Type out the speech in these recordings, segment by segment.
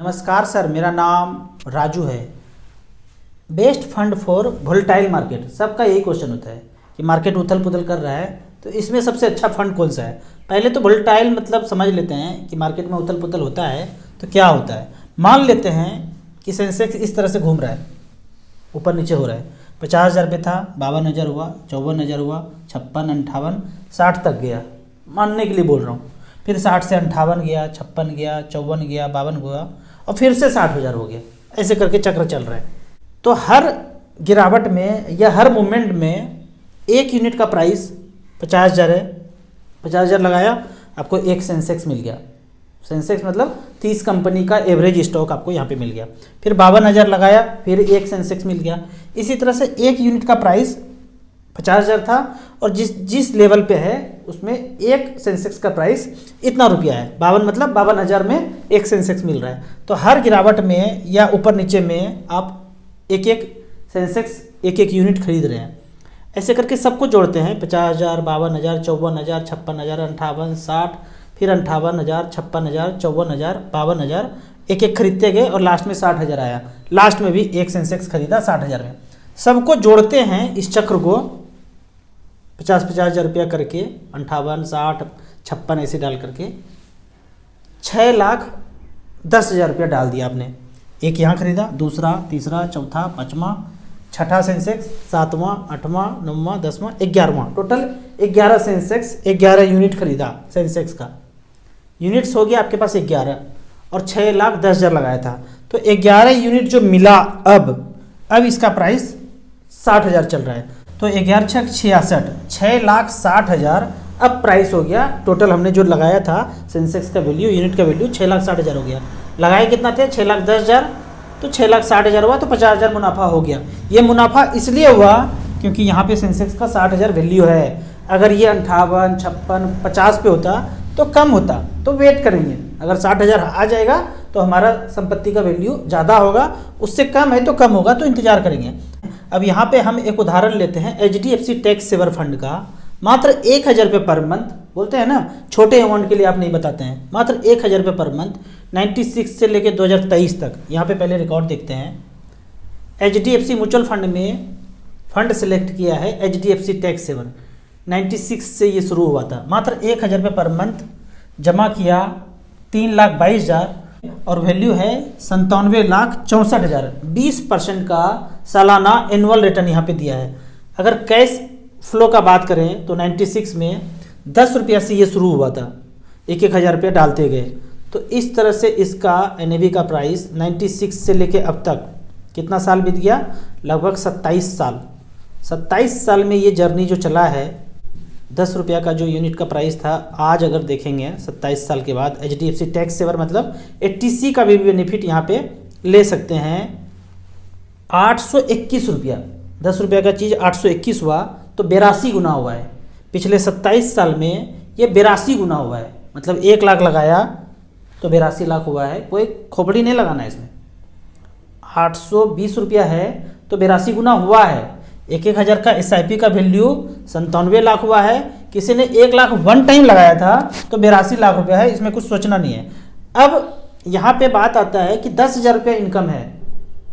नमस्कार सर, मेरा नाम राजू है। Best fund for volatile market, सबका यही क्वेश्चन होता है कि मार्केट उथल पुथल कर रहा है तो इसमें सबसे अच्छा फंड कौन सा है। पहले तो वोलेटाइल मतलब समझ लेते हैं कि मार्केट में उथल पुथल होता है तो क्या होता है। मान लेते हैं कि सेंसेक्स इस तरह से घूम रहा है, ऊपर नीचे हो रहा है। 50,000 पे था, 52,000 हुआ, 54,000 हुआ, 56, 58, 60 तक गया, मानने के लिए बोल रहा हूँ। फिर 60 से 58 गया, 56 गया, 54 गया, 52 हुआ और फिर से 60,000 हो गया। ऐसे करके चक्र चल रहा है। तो हर गिरावट में या हर मूवमेंट में एक यूनिट का प्राइस 50,000 है। 50,000 लगाया, आपको एक सेंसेक्स मिल गया। सेंसेक्स मतलब 30 कंपनी का एवरेज स्टॉक आपको यहाँ पे मिल गया। फिर 52,000 लगाया, फिर एक सेंसेक्स मिल गया। इसी तरह से एक यूनिट का प्राइस 50,000 था और जिस लेवल पे है उसमें एक सेंसेक्स का प्राइस इतना रुपया है। 52 मतलब 52,000 में एक सेंसेक्स मिल रहा है। तो हर गिरावट में या ऊपर नीचे में आप एक एक सेंसेक्स एक एक यूनिट खरीद रहे हैं। ऐसे करके सबको जोड़ते हैं, 50,000, 52,000, 54,000, 56,000, 58, 60, फिर 58,000, 56,000, 54,000, 52,000, एक एक खरीदते गए और लास्ट में 60,000 आया। लास्ट में भी एक सेंसेक्स खरीदा 60,000 में। सबको जोड़ते हैं इस चक्र को 50,000 रुपया करके, 58, 60, 56 ऐसे डाल करके 6,10,000 रुपया डाल दिया आपने। एक यहाँ खरीदा, दूसरा, तीसरा, चौथा, पाँचवा, छठा सेंसेक्स, 7वां, 8वां, 9वां, 10वां, 11वां, टोटल 11 सेंसेक्स, 11 यूनिट खरीदा। सेंसेक्स का यूनिट्स हो गया आपके पास 11 और 6,10,000 लगाया था। तो 11 यूनिट जो मिला अब इसका प्राइस 60,000 चल रहा है। तो 11 छक 66, 6,60,000 अब प्राइस हो गया। टोटल हमने जो लगाया था सेंसेक्स का वैल्यू, यूनिट का वैल्यू 6,60,000 हो गया। लगाए कितना थे? 6,10,000, तो 6,60,000 हुआ तो 50,000 मुनाफा हो गया। ये मुनाफा इसलिए हुआ क्योंकि यहाँ पे सेंसेक्स का 60,000 वैल्यू है। अगर ये 58, 56, 50 पे होता तो कम होता, तो वेट करेंगे। अगर 60,000 आ जाएगा तो हमारा संपत्ति का वैल्यू ज़्यादा होगा, उससे कम है तो कम होगा, तो इंतजार करेंगे। अब यहाँ पे हम एक उदाहरण लेते हैं HDFC टैक्स सेवर फंड का। मात्र 1,000 रुपये पर मंथ, बोलते हैं ना छोटे अमाउंट के लिए आप नहीं बताते हैं, मात्र 1,000 रुपये पर मंथ 96 से लेकर 2023 तक। यहाँ पे पहले रिकॉर्ड देखते हैं। HDFC म्यूचुअल फंड में फंड सेलेक्ट किया है HDFC टैक्स सेवर, 96 से ये शुरू हुआ था। मात्र 1,000 रुपये पर मंथ जमा किया, 3,22,000 और वैल्यू है 97,64,000। 20% का सालाना एनुअल रिटर्न यहाँ पे दिया है। अगर कैश फ्लो का बात करें तो 96 में 10 रुपया से ये शुरू हुआ था, 1,000 रुपया डालते गए। तो इस तरह से इसका NAV का प्राइस 96 से लेके अब तक कितना साल बीत गया? लगभग 27 साल। 27 साल में ये जर्नी जो चला है, 10 रुपया का जो यूनिट का प्राइस था, आज अगर देखेंगे 27 साल के बाद HDFC टैक्स सेवर मतलब 80C का भी बेनिफिट यहाँ पे ले सकते हैं। 821 रुपया, 10 रुपया का चीज़ 821 हुआ तो 82 गुना हुआ है। पिछले 27 साल में ये 82 गुना हुआ है। मतलब 1 लाख लगाया तो 82 लाख हुआ है। कोई खोपड़ी नहीं लगाना है इसमें। 820 रुपया है तो 82 गुना हुआ है। 1,000 का SIP का वैल्यू 97 लाख हुआ है। किसी ने 1 लाख वन टाइम लगाया था तो 82 लाख रुपया है। इसमें कुछ सोचना नहीं है। अब यहाँ पे बात आता है कि 10,000 रुपया इनकम है,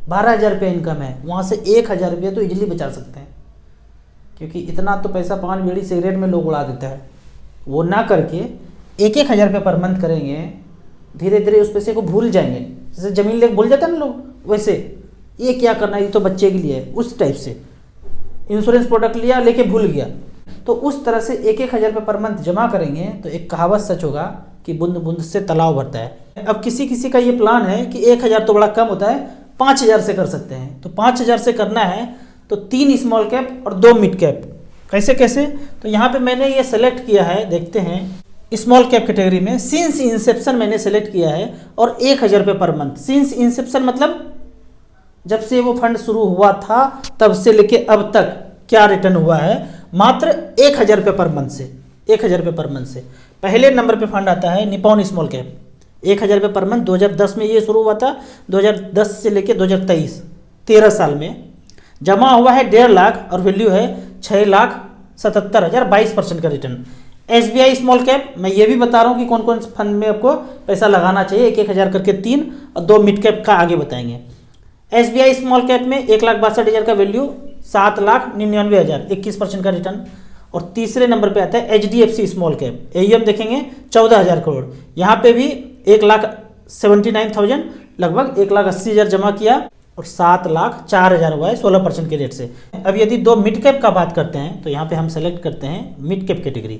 12,000 रुपया इनकम है, वहाँ से 1,000 रुपया तो इजीली बचा सकते हैं, क्योंकि इतना तो पैसा पान बीड़ी सिगरेट में लोग उड़ा देता है। वो ना करके 1,000 रुपये पर मंथ करेंगे, धीरे धीरे उस पैसे को भूल जाएंगे। जैसे ज़मीन लेके भूल जाते हैं ना लोग, वैसे ये क्या करना है, ये तो बच्चे के लिए है, उस टाइप से। इंश्योरेंस प्रोडक्ट लिया, लेके भूल गया, तो उस तरह से 1,000 रुपये पर मंथ जमा करेंगे तो एक कहावत सच होगा कि बूंद बूंद से तालाब भरता है। अब किसी किसी का ये प्लान है कि 1,000 तो बड़ा कम होता है, 5,000 से कर सकते हैं। तो 5,000 से करना है तो 3 स्मॉल कैप और 2 मिड कैप। कैसे कैसे? तो यहाँ पे मैंने ये सेलेक्ट किया है, देखते हैं। स्मॉल कैप कैटेगरी में सिंस इंसेप्शन मैंने सेलेक्ट किया है और 1,000 रुपये पर मंथ। सिंस इंसेप्शन मतलब जब से वो फंड शुरू हुआ था तब से लेके अब तक क्या रिटर्न हुआ है, मात्र 1,000 रुपये पर मंथ से। 1,000 रुपये पर मंथ से पहले नंबर पे फंड आता है निपॉन स्मॉल कैप, 1,000 रुपये पर मंथ। 2010 में ये शुरू हुआ था, 2010 से लेके 2023 13 साल में जमा हुआ है 1.5 लाख और वैल्यू है 6,77,000, 22% का रिटर्न। SBI स्मॉल कैप, मैं ये भी बता रहा हूँ कि कौन कौन से फंड में आपको पैसा लगाना चाहिए, 1,000 करके 3 और 2 मिड कैप का आगे बताएंगे। SBI स्मॉल कैप में 1,62,000 का वैल्यू, 7,99,000, 21% का रिटर्न। और तीसरे नंबर पे आता है HDFC स्मॉल कैप, AUM देखेंगे 14,000 करोड़, यहाँ पे भी 1,79,000 लगभग 1,80,000 जमा किया और 7,04,000 हुआ है 16% के रेट से। अब यदि 2 मिड कैप का बात करते हैं तो यहाँ पे हम सेलेक्ट करते हैं mid cap category.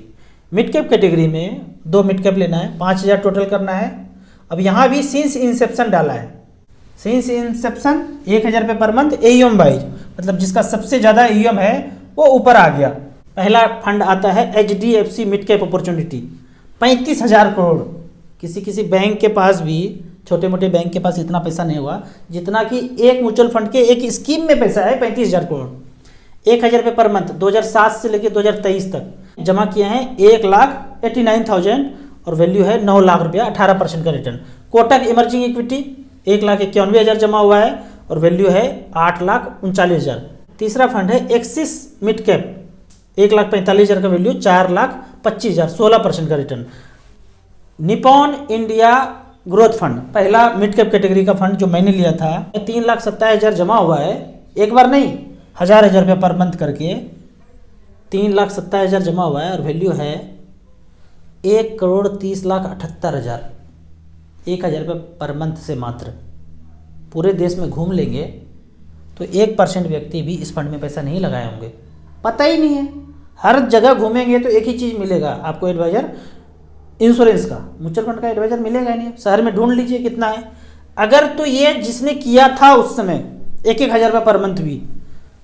Mid cap category में 2 मिड कैप लेना है, 5,000 टोटल करना है। अब यहाँ भी सिंस इंसेप्शन डाला है, सिंस इंसेप्शन 1,000 रुपये पर मंथ AUM वाइज, मतलब जिसका सबसे ज़्यादा AUM है वो ऊपर आ गया। पहला फंड आता है HDFC mid cap opportunity, 35,000 crore. किसी बैंक के पास भी, छोटे मोटे बैंक के पास इतना पैसा नहीं हुआ जितना कि एक म्यूचुअल फंड के एक स्कीम में पैसा है 35,000 करोड़। 1,000 रुपये पर मंथ 2007 से लेकर 2023 तक जमा किए हैं 1,89,000 और वैल्यू है 9 लाख रुपया, 18% का रिटर्न। कोटक इमर्जिंग इक्विटी 1,91,000 जमा हुआ है और वैल्यू है 8,39,000। तीसरा फंड है एक्सिस मिड कैप, 1,45,000 का वैल्यू, 4,25,000, 16% का return. Nippon India growth fund, पहला मिड कैप कैटेगरी का फंड जो मैंने लिया था, 3,27,000 जमा हुआ है, एक बार नहीं, 1,000 रुपये पर मंथ करके 3,27,000 जमा हुआ है और वैल्यू है 1,30,78,000, 1,000 रुपये पर मंथ से मात्र। पूरे देश में घूम लेंगे तो 1% व्यक्ति भी इस फंड में पैसा नहीं लगाए होंगे, पता ही नहीं है। हर जगह घूमेंगे तो एक ही चीज़ मिलेगा आपको, एडवाइजर इंश्योरेंस का, म्यूचुअल फंड का एडवाइजर मिलेगा ही नहीं। शहर में ढूंढ लीजिए कितना है। अगर तो ये जिसने किया था उस समय 1,000 रुपये पर मंथ भी,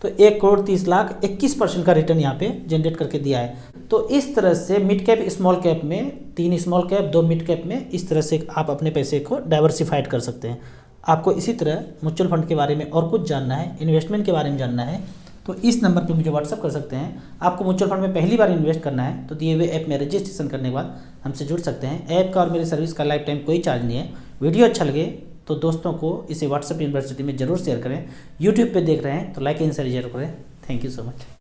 तो 1,30,00,000, 21% का रिटर्न यहाँ पे जनरेट करके दिया है। तो इस तरह से मिड कैप स्मॉल कैप में, 3 स्मॉल कैप 2 मिड कैप में, इस तरह से आप अपने पैसे को डाइवर्सिफाइड कर सकते हैं। आपको इसी तरह म्यूचुअल फंड के बारे में और कुछ जानना है, इन्वेस्टमेंट के बारे में जानना है, तो इस नंबर पे मुझे व्हाट्सअप कर सकते हैं। आपको म्यूचुअल फंड में पहली बार इन्वेस्ट करना है तो दिए हुए ऐप में रजिस्ट्रेशन करने के बाद हमसे जुड़ सकते हैं। ऐप का और मेरी सर्विस का लाइफ टाइम कोई चार्ज नहीं है। वीडियो अच्छा लगे तो दोस्तों को इसे व्हाट्सएप यूनिवर्सिटी में जरूर शेयर करें। यूट्यूब पे देख रहे हैं तो लाइक एंड शेयर जरूर करें। Thank you so much.